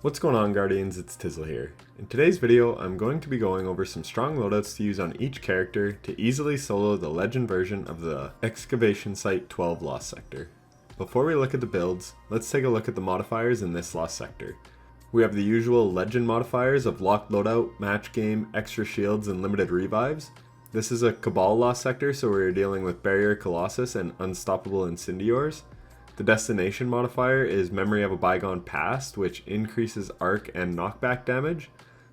What's going on, Guardians? It's Tizzle here. In today's video, I'm going to be going over some strong loadouts to use on each character to easily solo the legend version of the Excavation Site XII Lost Sector. Before we look at the builds, let's take a look at the modifiers in this Lost Sector. We have the usual legend modifiers of locked loadout, match game, extra shields, and limited revives. This is a Cabal Lost Sector, so we're dealing with Barrier Colossus and Unstoppable Incendiors. The destination modifier is Memory of a Bygone Past, which increases arc and knockback damage.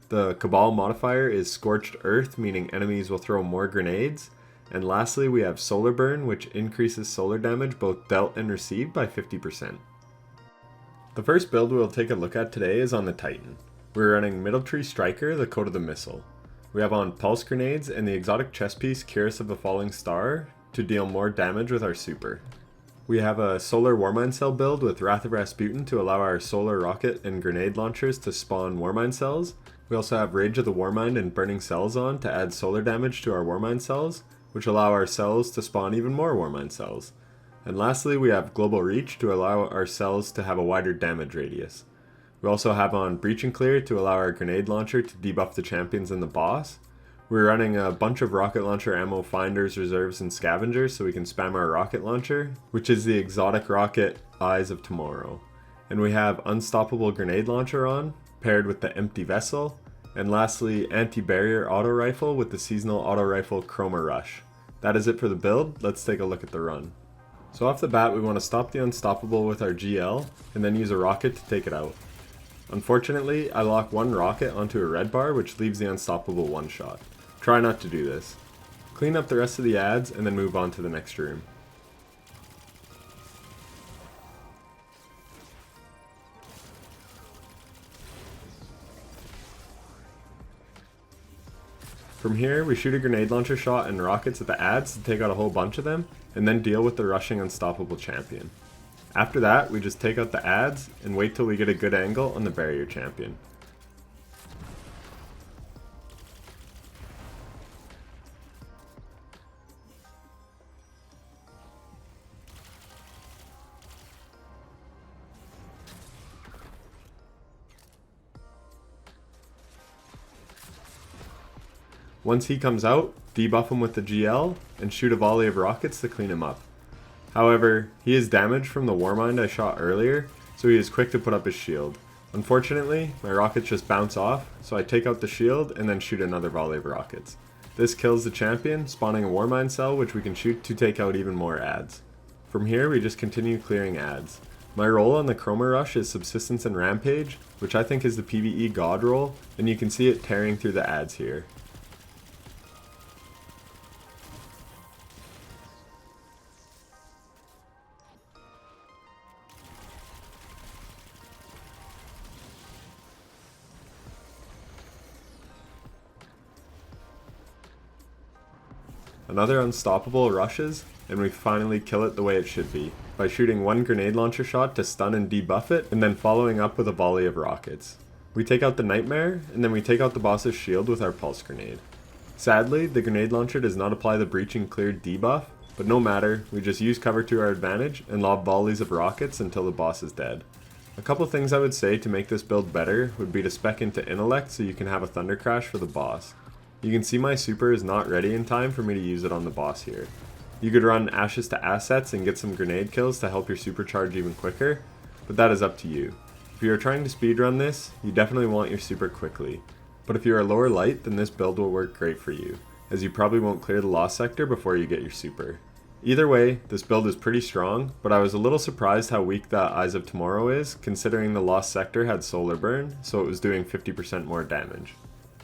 The Cabal modifier is Scorched Earth, meaning enemies will throw more grenades. And lastly, we have Solar Burn, which increases solar damage both dealt and received by 50%. The first build we'll take a look at today is on the Titan. We're running Middle Tree Striker, the Code of the Missile. We have on Pulse Grenades and the exotic chest piece Curus of the Falling Star to deal more damage with our super. We have a Solar Warmind Cell build with Wrath of Rasputin to allow our Solar Rocket and Grenade Launchers to spawn Warmind Cells. We also have Rage of the Warmind and Burning Cells on to add solar damage to our Warmind Cells, which allow our cells to spawn even more Warmind Cells. And lastly, we have Global Reach to allow our cells to have a wider damage radius. We also have on Breach and Clear to allow our Grenade Launcher to debuff the champions and the boss. We're running a bunch of rocket launcher ammo finders, reserves, and scavengers so we can spam our rocket launcher, which is the exotic rocket Eyes of Tomorrow. And we have Unstoppable Grenade Launcher on, paired with the Empty Vessel. And lastly, Anti-Barrier Auto Rifle with the seasonal auto rifle Chroma Rush. That is it for the build. Let's take a look at the run. So off the bat, we want to stop the Unstoppable with our GL, and then use a rocket to take it out. Unfortunately, I lock one rocket onto a red bar, which leaves the Unstoppable one shot. Try not to do this. Clean up the rest of the ads and then move on to the next room. From here, we shoot a grenade launcher shot and rockets at the ads to take out a whole bunch of them, and then deal with the rushing Unstoppable champion. After that, we just take out the ads and wait till we get a good angle on the barrier champion. Once he comes out, debuff him with the GL, and shoot a volley of rockets to clean him up. However, he is damaged from the Warmind I shot earlier, so he is quick to put up his shield. Unfortunately, my rockets just bounce off, so I take out the shield and then shoot another volley of rockets. This kills the champion, spawning a Warmind cell which we can shoot to take out even more ads. From here, we just continue clearing ads. My role on the Chroma Rush is Subsistence and Rampage, which I think is the PvE god role, and you can see it tearing through the ads here. Another Unstoppable rushes, and we finally kill it the way it should be, by shooting one grenade launcher shot to stun and debuff it, and then following up with a volley of rockets. We take out the Nightmare, and then we take out the boss's shield with our Pulse Grenade. Sadly, the grenade launcher does not apply the Breach and Clear debuff, but no matter, we just use cover to our advantage and lob volleys of rockets until the boss is dead. A couple things I would say to make this build better would be to spec into Intellect so you can have a Thunder Crash for the boss. You can see my super is not ready in time for me to use it on the boss here. You could run Ashes to Assets and get some grenade kills to help your supercharge even quicker, but that is up to you. If you are trying to speedrun this, you definitely want your super quickly. But if you are lower light, then this build will work great for you, as you probably won't clear the Lost Sector before you get your super. Either way, this build is pretty strong, but I was a little surprised how weak the Eyes of Tomorrow is, considering the Lost Sector had Solar Burn, so it was doing 50% more damage.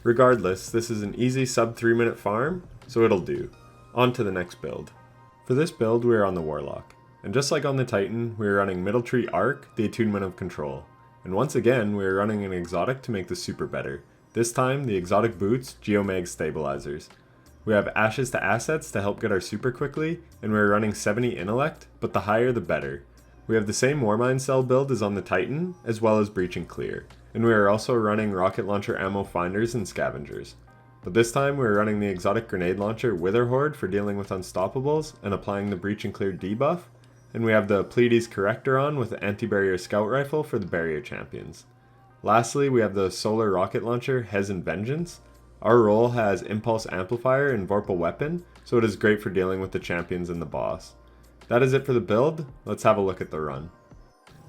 Regardless, this is an easy sub 3 minute farm, so it'll do. On to the next build. For this build, we are on the Warlock. And just like on the Titan, we are running Middle Tree Arc, the Attunement of Control. And once again, we are running an exotic to make the super better. This time, the exotic boots, Geomag Stabilizers. We have Ashes to Assets to help get our super quickly, and we are running 70 Intellect, but the higher the better. We have the same Warmind Cell build as on the Titan, as well as Breach and Clear. And we are also running rocket launcher ammo finders and scavengers. But this time we are running the exotic grenade launcher Witherhoard for dealing with unstoppables and applying the Breach and Clear debuff, and we have the Pleiades Corrector on with the anti-barrier scout rifle for the barrier champions. Lastly, we have the solar rocket launcher Hezen Vengeance. Our role has Impulse Amplifier and Vorpal Weapon, so it is great for dealing with the champions and the boss. That is it for the build. Let's have a look at the run.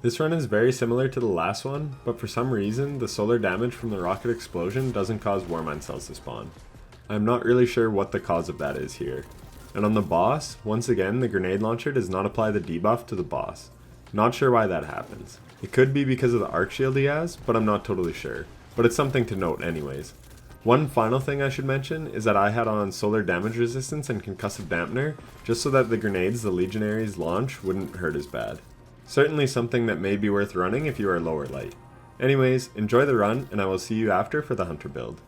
This run is very similar to the last one, but for some reason the solar damage from the rocket explosion doesn't cause Warmind cells to spawn. I'm not really sure what the cause of that is here. And on the boss, once again the grenade launcher does not apply the debuff to the boss. Not sure why that happens. It could be because of the arc shield he has, but I'm not totally sure. But it's something to note anyways. One final thing I should mention is that I had on solar damage resistance and concussive dampener, just so that the grenades the legionaries launch wouldn't hurt as bad. Certainly something that may be worth running if you are lower light. Anyways, enjoy the run, and I will see you after for the hunter build.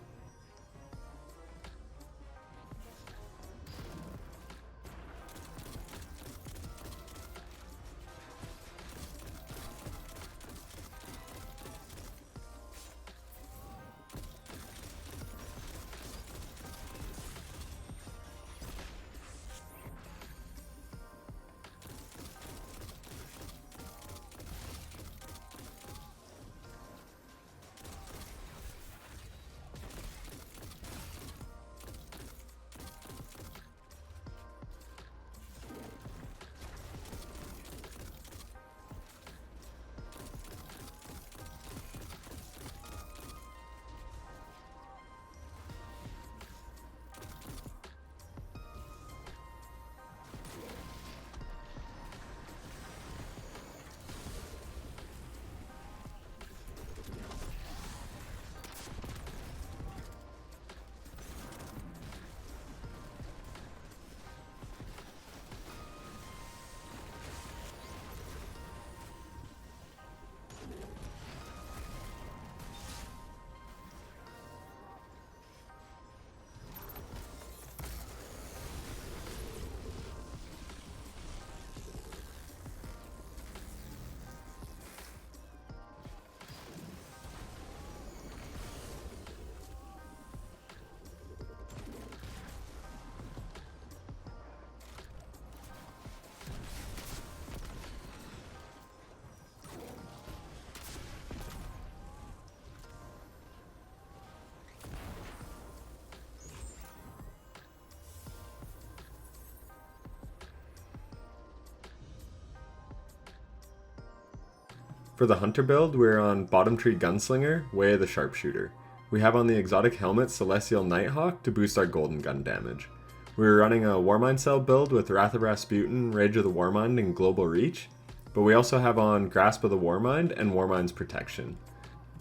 For the hunter build, we're on Bottom Tree Gunslinger, Way of the Sharpshooter. We have on the exotic helmet Celestial Nighthawk to boost our golden gun damage. We were running a Warmind cell build with Wrath of Rasputin, Rage of the Warmind, and Global Reach, but we also have on Grasp of the Warmind and Warmind's Protection.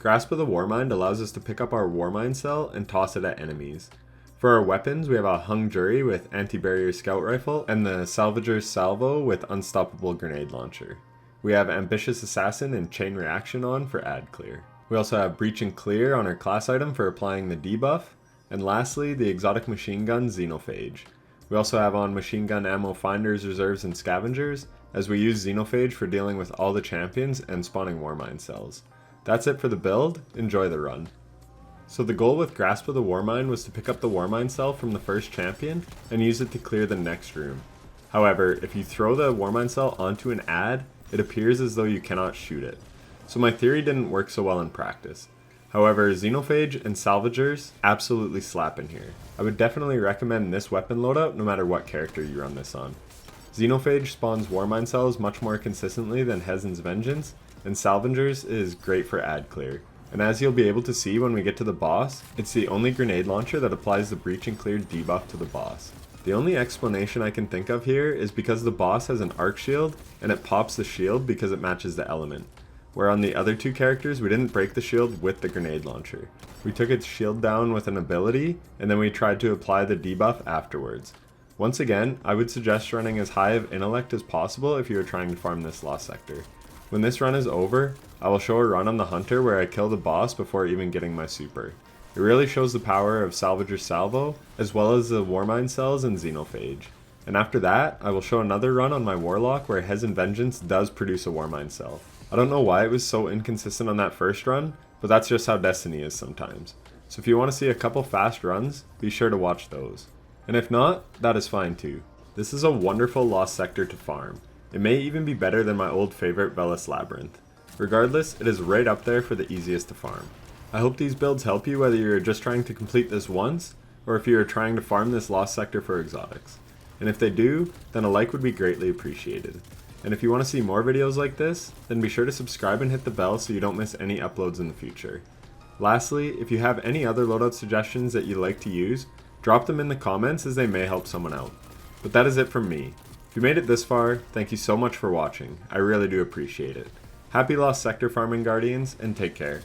Grasp of the Warmind allows us to pick up our Warmind cell and toss it at enemies. For our weapons, we have a Hung Jury with Anti-Barrier Scout Rifle and the Salvager's Salvo with Unstoppable Grenade Launcher. We have Ambitious Assassin and Chain Reaction on for ad clear. We also have Breach and Clear on our class item for applying the debuff. And lastly, the exotic machine gun Xenophage. We also have on machine gun ammo finders, reserves, and scavengers, as we use Xenophage for dealing with all the champions and spawning Warmind cells. That's it for the build. Enjoy the run. So the goal with Grasp of the Warmind was to pick up the Warmind cell from the first champion and use it to clear the next room. However, if you throw the Warmind cell onto an ad, it appears as though you cannot shoot it. So my theory didn't work so well in practice. However, Xenophage and Salvagers absolutely slap in here. I would definitely recommend this weapon loadout no matter what character you run this on. Xenophage spawns Warmind cells much more consistently than Hezen's Vengeance, and Salvagers is great for ad clear. And as you'll be able to see when we get to the boss, it's the only grenade launcher that applies the Breach and Clear debuff to the boss. The only explanation I can think of here is because the boss has an arc shield and it pops the shield because it matches the element. Where on the other two characters we didn't break the shield with the grenade launcher. We took its shield down with an ability and then we tried to apply the debuff afterwards. Once again, I would suggest running as high of intellect as possible if you are trying to farm this lost sector. When this run is over, I will show a run on the hunter where I kill the boss before even getting my super. It really shows the power of Salvager's Salvo, as well as the Warmind cells and Xenophage. And after that, I will show another run on my Warlock where Hezen Vengeance does produce a Warmind cell. I don't know why it was so inconsistent on that first run, but that's just how Destiny is sometimes. So if you want to see a couple fast runs, be sure to watch those. And if not, that is fine too. This is a wonderful lost sector to farm. It may even be better than my old favorite Veles Labyrinth. Regardless, it is right up there for the easiest to farm. I hope these builds help you whether you're just trying to complete this once, or if you are trying to farm this lost sector for exotics. And if they do, then a like would be greatly appreciated. And if you want to see more videos like this, then be sure to subscribe and hit the bell so you don't miss any uploads in the future. Lastly, if you have any other loadout suggestions that you'd like to use, drop them in the comments as they may help someone out. But that is it from me. If you made it this far, thank you so much for watching. I really do appreciate it. Happy Lost Sector farming, Guardians, and take care.